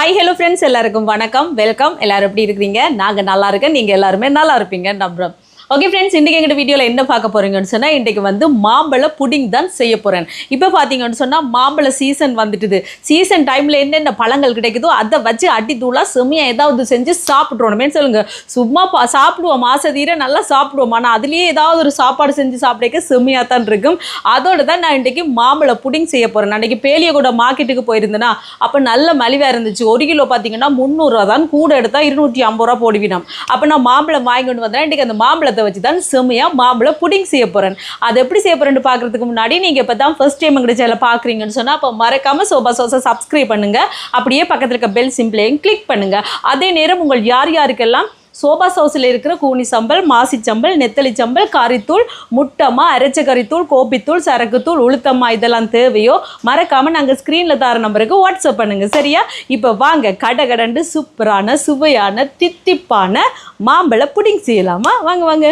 Hi hello friends, எல்லாருக்கும் வணக்கம், welcome. எல்லாரும் எப்படி இருக்கிறீங்க? நாங்கள் நல்லா இருக்கேன், நீங்கள் எல்லாருமே நல்லா இருப்பீங்க நம்புறோம். ஓகே ஃப்ரெண்ட்ஸ், இன்றைக்கி எங்கள் வீடியோவில் என்ன பார்க்க போகிறீங்கன்னு சொன்னால், இன்றைக்கு வந்து மாம்பழ புடிங் தான் செய்ய போகிறேன். இப்போ பார்த்தீங்கன்னு சொன்னால் மாம்பழ சீசன் வந்துட்டுது. சீசன் டைமில் என்னென்ன பழங்கள் கிடைக்குதோ அதை வச்சு அடித்தூளாக செம்மையாக ஏதாவது செஞ்சு சாப்பிட்றோணுமே சொல்லுங்கள். சும்மா சாப்பிடுவோம், மாசத்தீர நல்லா சாப்பிடுவோம். ஆனால் அதுலேயே ஏதாவது ஒரு சாப்பாடு செஞ்சு சாப்பிடக்க செம்மையாக தான் இருக்கும். அதோடு தான் நான் இன்றைக்கி மாம்பழ புடிங் செய்ய போகிறேன். அன்றைக்கி பேலியகூட மார்க்கெட்டுக்கு போயிருந்தேன்னா அப்போ நல்ல மலிவாக இருந்துச்சு. 1 கிலோ பார்த்தீங்கன்னா 300 ரூபா தான், கூட எடுத்தால் 250 ரூபா போடுவினோம். அப்போ நான் மாம்பழம் வாங்கிட்டு வந்தேன். இன்றைக்கி அந்த மாம்பழத்தை வச்சு தான் செம்மையாக மாம்பழ புடிங் செய்ய போகிறேன். அது எப்படி செய்ய போகிறேன்னு பார்க்குறதுக்கு முன்னாடி நீங்கள் இப்போ தான் ஃபர்ஸ்ட் டைம் எங்கள் சேனலை பார்க்குறீங்கன்னு சொன்னால் அப்போ மறக்காமல் சோபா சோஸை சப்ஸ்கிரைப் பண்ணுங்கள். அப்படியே பக்கத்தில் இருக்க பெல் சிம்பிளையும் கிளிக் பண்ணுங்கள். அதே நேரம் உங்கள் யாருக்கெல்லாம் சோபா சோஸில் இருக்கிற கூனி சம்பல், மாசிச்சம்பல், நெத்தலி சம்பல், கறித்தூள், முட்டமா, அரைச்ச கறித்தூள், கோப்பித்தூள், சரக்குத்தூள், உளுத்தம்மா இதெல்லாம் தேவையோ மறக்காமல் நாங்கள் ஸ்க்ரீனில் தர நம்பருக்கு வாட்ஸ்அப் பண்ணுங்கள். சரியா? இப்போ வாங்க கடகடண்டு சூப்பரான சுவையான தித்திப்பான மாம்பழ புடிங் செய்யலாமா? வாங்க வாங்க.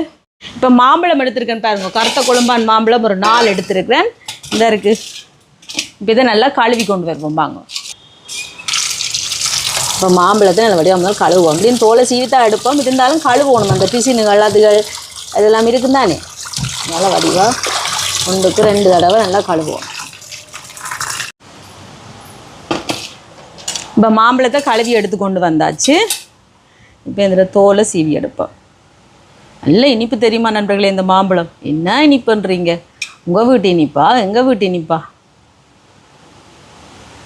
இப்போ மாம்பழம் எடுத்துருக்கேன்னு பாருங்க. கருத்த குழம்பான் மாம்பழம் ஒரு 4 எடுத்துருக்கிறேன். இந்த இருக்குது. இப்போ இதை நல்லா கழுவி கொண்டு வருவோம். வாங்க. இப்போ மாம்பழத்தை நல்ல வடிவம் இருந்தாலும் கழுவுவோம். அப்படின்னு தோலை சீவித்தான் எடுப்போம். இருந்தாலும் கழுவுணும். அந்த பிசினுகள் அதுகள் அதெல்லாம் இருக்குந்தானே, நல்லா வடிவாக 1க்கு 2 தடவை நல்லா கழுவுவோம். இப்போ மாம்பழத்தை கழுவி எடுத்து கொண்டு வந்தாச்சு. இப்போ இதில் தோலை சீவி எடுப்போம். நல்ல இனிப்பு தெரியுமா நண்பர்களே இந்த மாம்பழம்? என்ன இனிப்புன்றீங்க? உங்கள் வீட்டு இனிப்பா, எங்கள் வீட்டு இனிப்பா?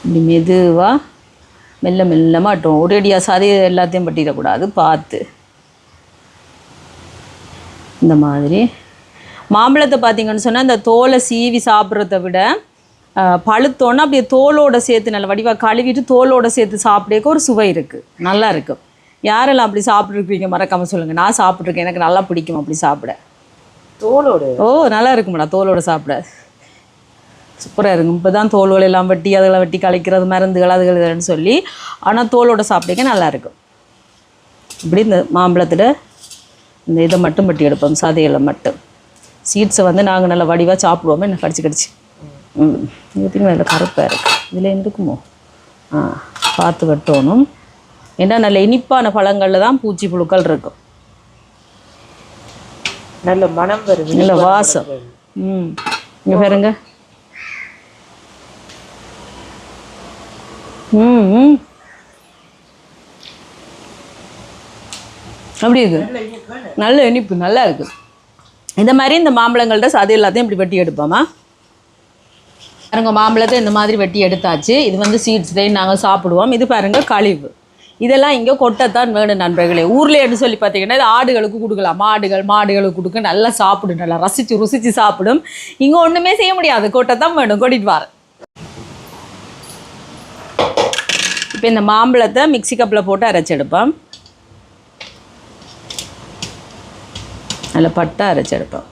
இப்படி மெதுவாக மெல்ல மெல்ல மாட்டோம். ஒரேடியாக சாதி எல்லாத்தையும் பட்டிடக்கூடாது, பார்த்து. இந்த மாதிரி மாம்பழத்தை பார்த்திங்கன்னு சொன்னால் இந்த தோலை சீவி சாப்பிட்றத விட பழுத்தோன்னா அப்படியே தோலோடு சேர்த்து நல்ல வடிவாக கழுவிட்டு தோலோடு சேர்த்து சாப்பிடக்க ஒரு சுவை இருக்குது, நல்லா இருக்கும். யாரெல்லாம் அப்படி சாப்பிட்ருக்கீங்க மறக்காமல் சொல்லுங்கள். நான் சாப்பிட்ருக்கேன், எனக்கு நல்லா பிடிக்கும் அப்படி சாப்பிட. தோலோடு நல்லா இருக்கும்டா தோலோடு சாப்பிட, சூப்பராக இருக்கும். இப்போ தான் தோலோடு எல்லாம் வெட்டி அதெல்லாம் வெட்டி கலைக்கிறது மருந்துகள் அதுகள்னு சொல்லி, ஆனால் தோலோடு சாப்பிட்டீங்க நல்லாயிருக்கும். இப்படி இந்த மாம்பழத்தில் இந்த இதை மட்டும் வெட்டி எடுப்போம், சதைகளை மட்டும். சீட்ஸை வந்து நாங்கள் நல்லா வடிவாக சாப்பிடுவோமே, என்ன கடிச்சு பார்த்தீங்கன்னா இதில் கருப்பாக இருக்குது. இதில் இருக்குமோ? பார்த்து வெட்டணும். ஏன்னா நல்ல இனிப்பான பழங்களில் தான் பூச்சி புழுக்கள் இருக்கும். நல்ல மனம் வருது, நல்ல வாசம். இங்கே பாருங்க. அப்படி இருக்கு, நல்ல இனிப்பு, நல்லா இருக்கு. இந்த மாதிரி இந்த மாம்பழங்கள்ட்ட சதை எல்லாத்தையும் இப்படி வெட்டி எடுப்போமா? பாருங்க, மாம்பழத்தை இந்த மாதிரி வெட்டி எடுத்தாச்சு. இது வந்து சீட்ஸ் தான் நாங்கள் சாப்பிடுவோம். இது பாருங்க கழிவு. இதெல்லாம் இங்கே கொட்டைத்தான் வேணும் நண்பர்களே. ஊரில் என்று சொல்லி பார்த்தீங்கன்னா இது ஆடுகளுக்கு கொடுக்கலாம். மாடுகளுக்கு கொடுக்க நல்லா சாப்பிடும், நல்லா ருசித்து சாப்பிடும். இங்கே ஒன்றுமே செய்ய முடியாது, கொட்டைத்தான் வேணும், கொட்டிட்டு வரேன். இப்போ இந்த மாம்பழத்தை மிக்சி கப்பில் போட்டு அரைச்செடுப்போம். நல்லா பட்டா அரைச்செடுப்போம்.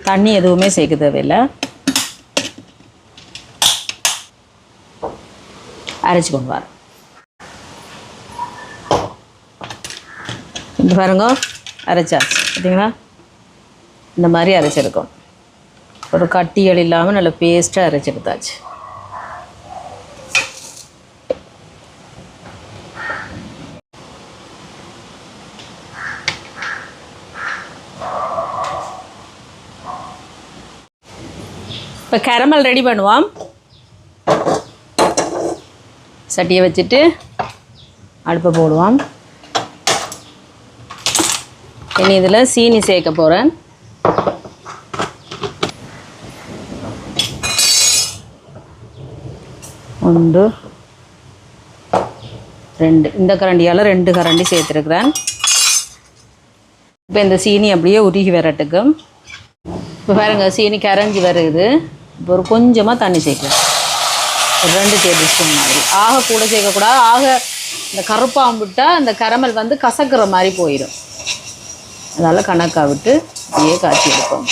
தண்ணி எதுவுமே சேர்க்க தேவையில்லை. அரைச்சி கொண்டு வர. இப்போ பாருங்க, அரைச்சாச்சு. பார்த்தீங்களா? இந்த மாதிரி அரைச்செடுக்கும். ஒரு கட்டிகள் இல்லாமல் நல்ல பேஸ்ட்டாக அரைச்செடுத்தாச்சு. இப்போ கேரமல் ரெடி பண்ணுவோம். சட்டியை வச்சுட்டு அடுப்பை போடுவோம். இனி இதில் சீனி சேர்க்க போகிறேன். ஒன்று 2 இந்த கரண்டியால் 2 கரண்டி சேர்த்துருக்குறேன். இப்போ இந்த சீனி அப்படியே உருகி வரட்டுக்கு. இப்போ பாருங்க, சீனி கரைஞ்சி வருது. இப்போ ஒரு கொஞ்சமாக தண்ணி சேர்க்கலாம், ஒரு 2 டேபிள் ஸ்பூன் மாதிரி. ஆக கூட சேர்க்கக்கூடாது, ஆக இந்த கருப்பாக விட்டால் அந்த கரமல் வந்து கசக்கிற மாதிரி போயிடும். அதனால் கணக்காக விட்டு அப்படியே காய்ச்சி எடுப்போம்.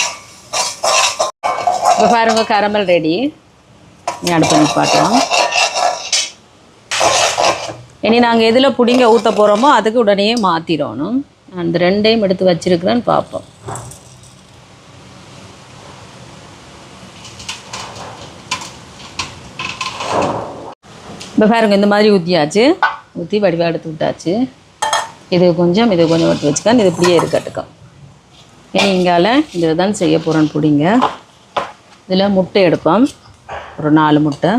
இப்போ பாருங்க, கரமல் ரெடி. நீ அடுப்பு நிப்பாட்டலாம். இனி நாங்கள் எதில் புடிங்க ஊற்ற போகிறோமோ அதுக்கு உடனே மாற்றிடணும். நான் இந்த 2ஐயும் எடுத்து வச்சுருக்கிறேன்னு பார்ப்போம். இப்போ பாருங்க இந்த மாதிரி ஊற்றியாச்சு, ஊற்றி வடிவாக எடுத்து விட்டாச்சு. இது கொஞ்சம் எடுத்து வச்சுக்கான், இது இப்படியே இருக்கட்டுக்கும். ஏன் இங்கால இதில் தான் செய்ய போகிறேன் புடிங்க. இதில் முட்டை எடுப்போம், ஒரு 4 முட்டை.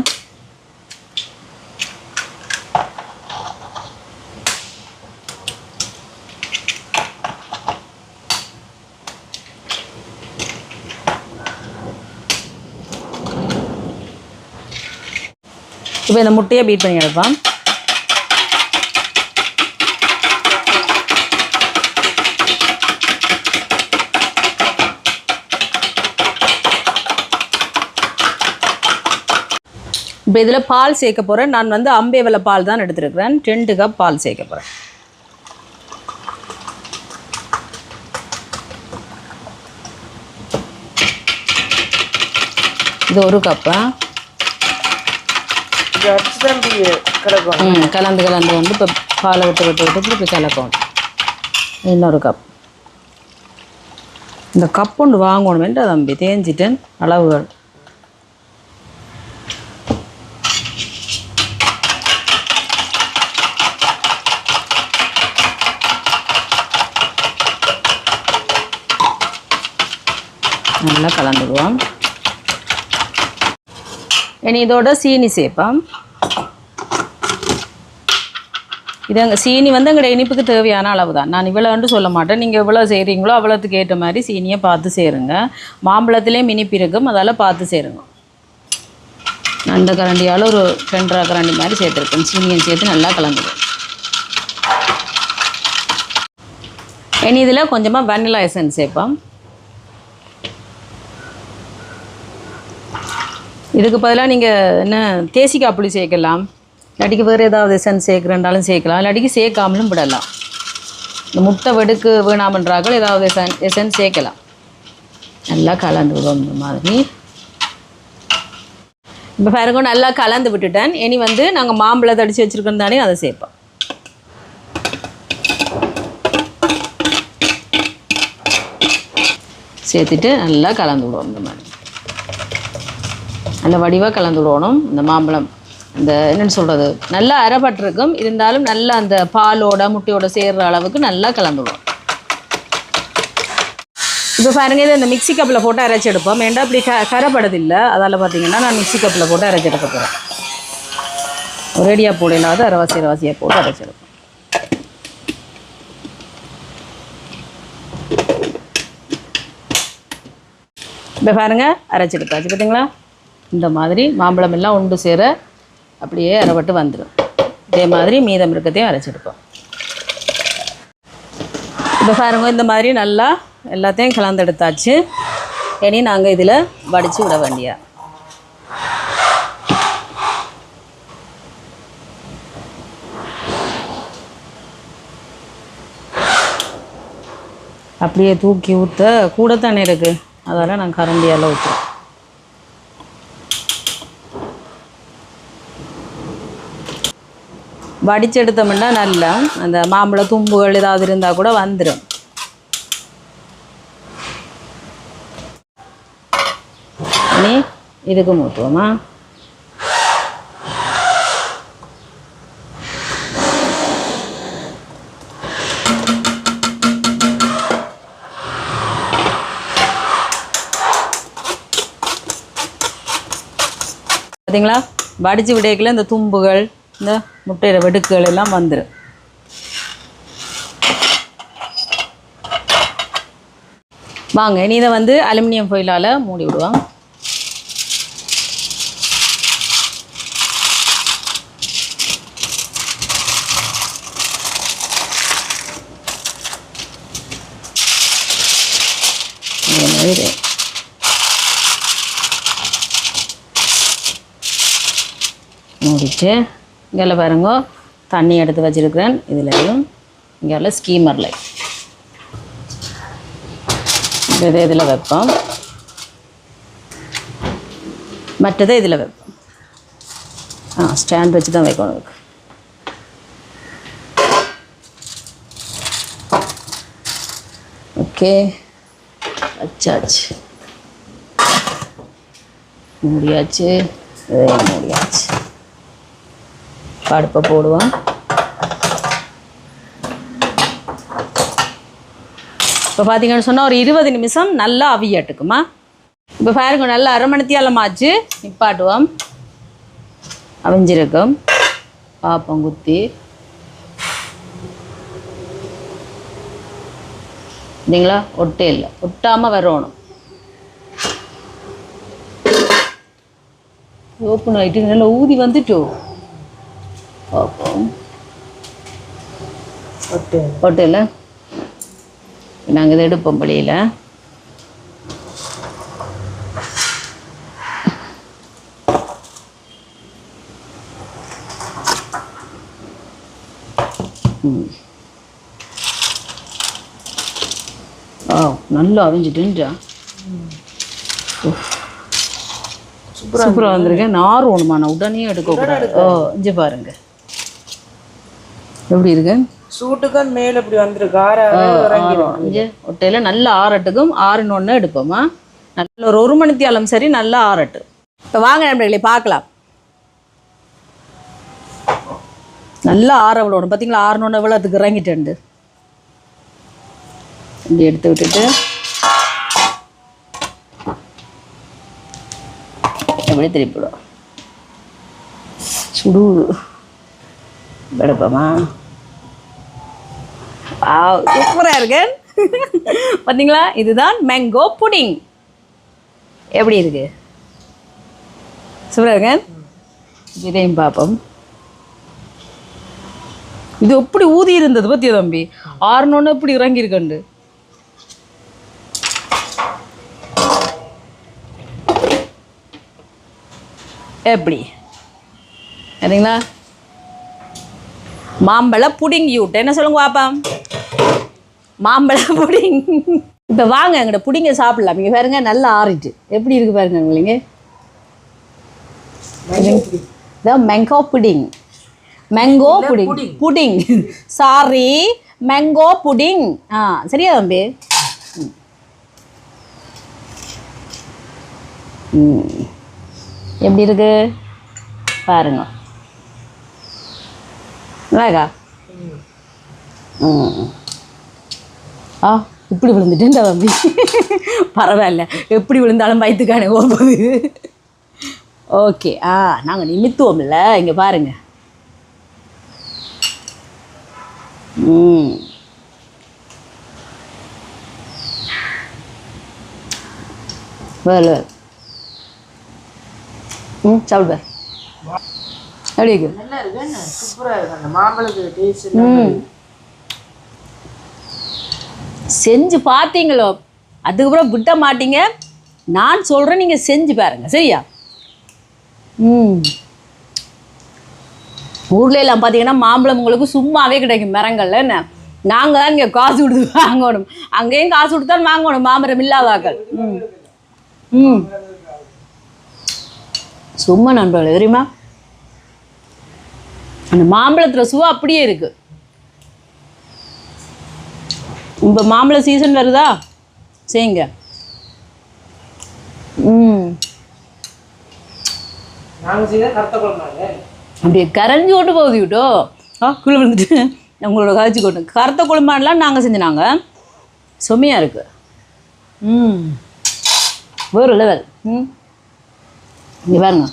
இப்போ இந்த முட்டையை பீட் பண்ணி எடுப்போம். இப்போ இதில் பால் சேர்க்க போகிறேன். நான் வந்து அம்பேவல பால் தான் எடுத்துருக்கிறேன். 2 கப் பால் சேர்க்க போகிறேன். இது 1 கப்பு. கலந்து வந்து இப்போ பாலை விட்டு திருப்பி கலக்கணும். இன்னொரு கப். இந்த கப் ஒன்று வாங்கணுமென்ட்டு தம்பி தேஞ்சிட்டேன் அளவுகள். நல்லா கலந்துடுவோம். இனி இதோட சீனி சேர்ப்போம். இது சீனி வந்து எங்களோட இனிப்புக்கு தேவையான அளவு தான். நான் இவ்வளோன்ட்டு சொல்ல மாட்டேன். நீங்கள் எவ்வளோ செய்கிறீங்களோ அவ்வளோத்துக்கு ஏற்ற மாதிரி சீனியை பார்த்து சேருங்க. மாம்பழத்துலேயும் இனிப்பு இருக்கும், அதால் பார்த்து சேருங்க. நான் இந்த கரண்டியால் ஒரு 2.5 கரண்டி மாதிரி சேர்த்துருக்கேன். சீனியை சேர்த்து நல்லா கலந்துடும். இனி இதில் கொஞ்சமாக வெனிலா எசன்ஸ் சேர்ப்போம். இதுக்கு பதிலாக நீங்கள் என்ன தேசிக்காய் புளி சேர்க்கலாம், இல்லாட்டிக்கு வேறு ஏதாவது எசன்ஸ் சேர்க்குறேன்றாலும் சேர்க்கலாம், இல்லாட்டிக்கு சேர்க்காமலும் விடலாம். இந்த முட்டை வெடுக்கு வேணாமன்றாக்கள் ஏதாவது எசன்ஸ் சேர்க்கலாம். நல்லா கலந்து விடுவோம் இந்த மாதிரி. இப்போ பாருங்க நல்லா கலந்து விட்டுட்டேன். இனி வந்து நாங்கள் மாம்பழத்தை அடித்து வச்சுருக்கோம் தானே, அதை சேர்ப்போம். சேர்த்துட்டு நல்லா கலந்து விடுவோம். இந்த மாதிரி நல்ல வடிவாக கலந்து விடணும். இந்த மாம்பழம் இந்த என்னென்னு சொல்கிறது நல்லா அரைப்பட்டிருக்கும், இருந்தாலும் நல்லா அந்த பாலோட முட்டையோட சேர்கிற அளவுக்கு நல்லா கலந்து விடும். இப்போ பாருங்கள், இதை இந்த மிக்ஸி கப்பில் போட்டு அரைச்சி எடுப்போம். ஏன்டா இப்படி கரைப்படுதில்லை, அதால் பார்த்தீங்கன்னா நான் மிக்ஸி கப்பில் போட்டு அரைச்சி எடுக்க போகிறேன். ஒரேடியாக போட இல்லாத அரைவாசியாக போட்டு அரைச்சி எடுப்போம். இப்போ பாருங்கள் அரைச்சி எடுத்தாச்சு. பார்த்தீங்களா, இந்த மாதிரி மாம்பழம் எல்லாம் ஒன்று சேர அப்படியே அரைப்பட்டு வந்துடும். இதே மாதிரி மீதம் இருக்கத்தையும் அரைச்செடுப்போம். இப்போ பாருங்க இந்த மாதிரி நல்லா எல்லாத்தையும் கலந்தெடுத்தாச்சு. இனி நாங்கள் இதில் வடித்து விட வேண்டியா. அப்படியே தூக்கி ஊற்ற கூட தானே இருக்குது, அதால் நான் கரண்டியால் ஊற்றுறேன். வடிச்செடுத்தோம்னா நல்லா அந்த மாம்பழ தும்புகள் ஏதாவது இருந்தால் கூட வந்துடும். இனி இதுக்கு ஊற்றுவோமா. பார்த்தீங்களா, வடித்து விடைக்குள்ள இந்த தும்புகள் இந்த முட்டையில் வெடுக்குகள் எல்லாம் வந்துடும். வாங்க இனி இதை வந்து அலுமினியம் ஃபோயிலால் மூடி விடுவோம். மூடிட்டு இங்கே பாருங்க தண்ணி எடுத்து வச்சுருக்கிறேன். இதுலையும் இங்கே ஸ்கீமர் லைட் இதில் வைப்போம், மற்றதை இதில் வைப்போம். ஸ்டாண்ட் வச்சு தான் வைக்கணும். இதுக்கு ஓகே வச்சாச்சு, மூடியாச்சு, மூடியாச்சு. அடுப்பை போடுவோம். இப்போ பார்த்தீங்கன்னு சொன்னால் ஒரு 20 நிமிஷம் நல்லா அவியட்டுக்குமா. இப்போ பாருங்க நல்லா அரை மணித்தியாலமாச்சு நிப்பாட்டுவோம். அவிஞ்சிருக்கும் பாப்பம் குத்தி இல்லைங்களா. ஒட்டே இல்லை, ஒட்டாமல் வரணும். ஓப்பன் ஆகிட்டு நல்லா ஊதி வந்துட்டோம். பார்ப்போம். ஒட்டையில் நாங்கள் இதை எடுப்போம் பள்ளியில். நல்லா அவிஞ்சிட்டுன்றா சூப்பராக வந்திருக்கேன். நார் ஒன்றுமா நான் உடனே எடுக்கக்கூடாது. இங்கே பாருங்க எப்படி இருக்கு. சூட்டுக்கு மேல இப்படி வந்திருக்கு. இங்கே ஒட்டையில் நல்லா ஆறட்டுக்கும். ஆறினொன்னு எடுப்போமா. நல்ல ஒரு 1 மணித்தியாலம் சரி நல்லா ஆறட்டு. இப்போ வாங்க நண்பர்களே பார்க்கலாம். நல்லா ஆற விடணும். பார்த்தீங்களா ஆறினொன்னு எவ்வளோ அதுக்கு இறங்கிட்டு இப்படி எடுத்து விட்டுட்டு எப்படி திருப்பிடும். சுடு எடுப்போமா. சூப்பராக இருக்கு பார்த்தீங்களா. இதுதான் மேங்கோ புடிங். எப்படி இருக்கு சூப்பராக இருக்கு. இதையும் பார்ப்போம். இது எப்படி ஊதி இருந்தது பத்தியா தம்பி. ஆறுனொன்னு எப்படி இறங்கியிருக்கண்டு. எப்படி சரிங்களா. மாம்பழ புடிங் யூட் என்ன சொல்லுங்க பாப்பா. மாம்பழ புடிங். இப்போ வாங்க எங்கிட்ட புடிங்க சாப்பிடலாம். இங்கே பாருங்க நல்லா ஆறிட்டு எப்படி இருக்கு பாருங்க உங்களுங்க. இதான் mango pudding. Mango pudding pudding sorry mango pudding. சரியா தம்பி. எப்படி இருக்கு பாருங்க. நல்லாக்கா. இப்படி விழுந்துட்டேன் தம்பி. பரவாயில்ல எப்படி விழுந்தாலும் வயிற்றுக்கானே போகுது. ஓகே நாங்கள் நிமித்துவோம்ல. இங்கே பாருங்க. வேலை சாப்பிடுவ எப்படி இருக்கு. நல்லா இருக்கு. சூப்பரா இருக்கு. அந்த மாம்பழத்துக்கு டேஸ்ட் செஞ்சு பார்த்தீங்களோ அதுக்கப்புறம் விட்ட மாட்டீங்க. நான் சொல்கிறேன் நீங்கள் செஞ்சு பாருங்க சரியா. ஊர்ல எல்லாம் பார்த்தீங்கன்னா மாம்பழம் உங்களுக்கு சும்மாவே கிடைக்கும் மரங்கள்ல. என்ன நாங்கள் தான் இங்கே காசு கொடுத்து வாங்கணும். அங்கேயும் காசு கொடுத்தான் வாங்கணும் மாமரம் இல்லாதாக்கள். சும்மா நண்பர்கள் தெரியுமா. அந்த மாம்பழத்தில் சுவா அப்படியே இருக்கு. இப்போ மாம்பழ சீசன் வருதா செய்யுங்க. அப்படியே கரைஞ்சி கொண்டு போகுது விட்டோ. குழு விழுந்துட்டு உங்களோட கரைச்சி கொண்டு கருத்த குழம்பான்லாம் நாங்கள் செஞ்சினாங்க. செம்மையாக இருக்குது. வேறு லெவல். இங்கே பாருங்க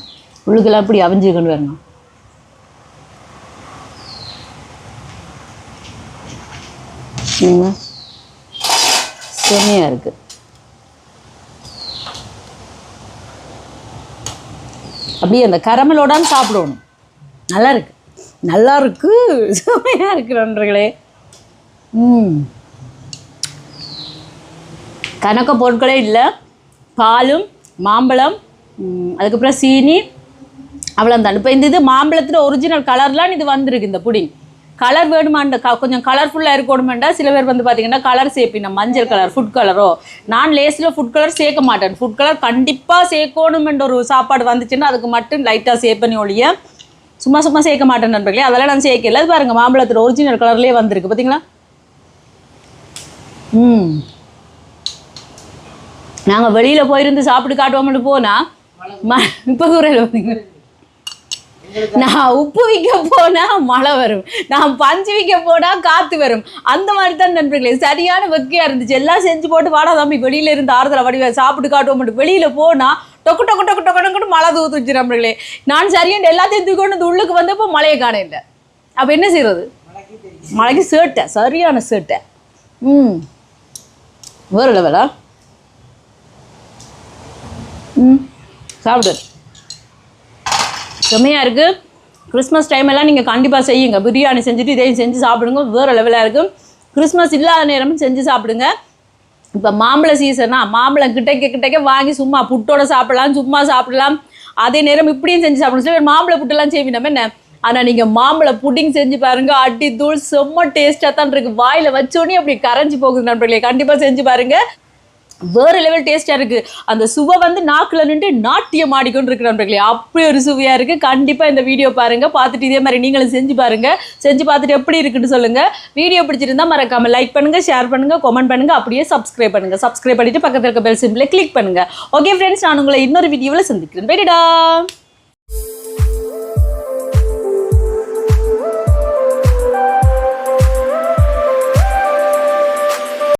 உள்ளுக்கெல்லாம் இப்படி அவிஞ்சிருக்குன்னு பாருங்க. செம்மையாக இருக்குது. அப்படியே அந்த கரமலோடான்னு சாப்பிடணும். நல்லா இருக்கு நல்லா இருக்கு. செம்மையாக இருக்கு நண்பர்களே. கணக்க பொருட்களே இல்லை. பாலும் மாம்பழம் அதுக்கப்புறம் சீனி அவ்வளோந்தான். இப்போ இந்த இது மாம்பழத்தில் ஒரிஜினல் கலர்லாம் இது வந்திருக்கு. இந்த புடிங் கலர் வேணுமாண்ட கொஞ்சம் கலர்ஃபுல்லாக இருக்கணுமெண்டா சில பேர் வந்து பார்த்திங்கன்னா கலர் சேர்ப்பினா மஞ்சள் கலர் ஃபுட் கலரோ. நான் லேஸில் ஃபுட் கலர் சேர்க்க மாட்டேன். ஃபுட் கலர் கண்டிப்பாக சேர்க்கணுமென்ற ஒரு சாப்பாடு வந்துச்சுன்னா அதுக்கு மட்டும் லைட்டாக சேர்ப்பனி ஒழிய சும்மா சும்மா சேர்க்க மாட்டேன் நண்பர்களே. அதெல்லாம் நான் சேர்க்கல. அது பாருங்கள் மாம்பழத்தில் ஒரிஜினல் கலர்லேயே வந்திருக்கு பார்த்தீங்களா. நாங்கள் வெளியில் போயிருந்து சாப்பிட்டு காட்டுவோம்னு போனால் 30 ரூபாயில் பார்த்தீங்கன்னா நான் உப்பு விற்க போனா மழை வரும், நான் பஞ்சு விற்க போனா காத்து வரும். அந்த மாதிரி தான் நண்பர்களே, சரியான வெக்கையா இருந்துச்சு. எல்லாம் செஞ்சு போட்டு வாடா தம்பி வெளியில இருந்து ஆறுதல வடிவ சாப்பிட்டு காட்டுவோம் மட்டும் வெளியில போனா டொக்கு டொக்கு டொக்கு டொக்கு டொக்குன்னு மழை தூத்துச்சு நண்பர்களே. நான் சரியான எல்லாத்தையும் தூக்கி கொண்டு உள்ளுக்கு வந்தப்போ மழையை காண இல்லை. அப்போ என்ன செய்யறது? மழைக்கு சேட்டை, சரியான சேட்டை. வேறு லெவலா. சாப்பிடு, செம்மையாக இருக்குது. கிறிஸ்மஸ் டைம் எல்லாம் நீங்கள் கண்டிப்பாக செய்யுங்க. பிரியாணி செஞ்சுட்டு இதையும் செஞ்சு சாப்பிடுங்க, வேறு லெவலாக இருக்கும். கிறிஸ்மஸ் இல்லாத நேரமும் செஞ்சு சாப்பிடுங்க. இப்போ மாம்பழ சீசனா, மாம்பழம் கிட்டக்க வாங்கி சும்மா புட்டோட சாப்பிடலாம், சும்மா சாப்பிடலாம். அதே நேரம் இப்படியும் செஞ்சு சாப்பிடணும். சில பேர் மாம்பழ புட்டெல்லாம் செய்வீங்க என்ன, ஆனால் நீங்கள் மாம்பழ புட்டிங் செஞ்சு பாருங்கள், அடி தூள் செம்ம டேஸ்ட்டாக தான் இருக்குது. வாயில் வச்சோடனே அப்படி கரைஞ்சி போகுது நண்பர்களே. கண்டிப்பாக செஞ்சு பாருங்கள், வேறு லெவல் டேஸ்ட்டாக இருக்குது. அந்த சுவை வந்து நாக்கில் நின்று நாட்டியம் ஆடிக்கொண்டு இருக்கு நண்பர்களே. அப்படி ஒரு சுவையாக இருக்குது. கண்டிப்பாக இந்த வீடியோ பாருங்கள், பார்த்துட்டு இதே மாதிரி நீங்களும் செஞ்சு பாருங்கள். செஞ்சு பார்த்துட்டு எப்படி இருக்குன்னு சொல்லுங்கள். வீடியோ பிடிச்சிருந்தா மறக்காமல் லைக் பண்ணுங்கள், ஷேர் பண்ணுங்கள், கமெண்ட் பண்ணுங்கள், அப்படியே சப்ஸ்கிரைப் பண்ணுங்கள். சப்ஸ்கிரைப் பண்ணிவிட்டு பக்கத்தில் இருக்க பெல் சிம்பிளை கிளிக் பண்ணுங்கள். ஓகே ஃப்ரெண்ட்ஸ், நான் உங்களை இன்னொரு வீடியோவில் சந்திக்கிறேன். போய்டா.